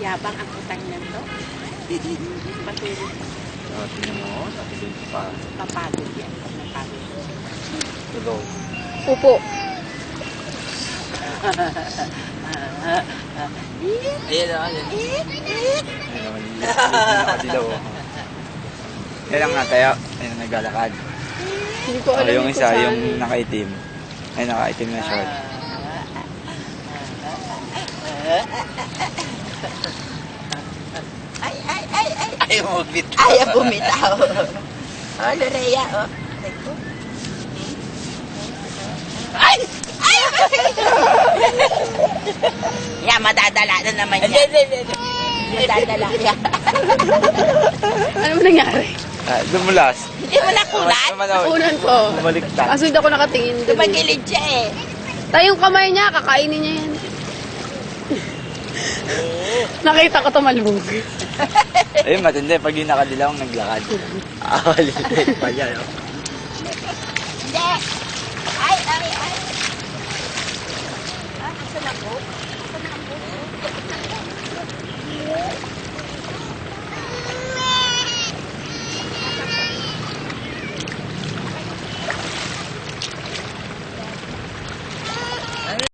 Yabang ang utang niyan to. Patulog. Tingnan mo, natulog pa. Papagod yan. Papagod. Tulog. Upo. Ayan o, ayan. Ayan naman yung nakadilaw. Yan lang nga tayo. Ayan, naglalakad. Hindi ko alam Yung kung isa, saan. yung nakaitim. Ay, nakaitim na short. Ayaw bumitaw. Ayaw bumitaw. Oh, Lorea, oh. Ay! Ay! Yan, madadala na naman yan. Madadala yan. Ano mo nangyari? Dumulas. Hindi mo nakulat? Unan ko. Bumaliktad. Kaso hindi ako nakatingin doon. Tumagilid siya eh. Tayong kamay niya, kakainin niya yan. Nakita ko tumalbog. Ayun, matindi. Pag yung nakadilaw, naglakad. Lilit pa yan. Hindi. Ay, ay, ay. Ah, asan ako?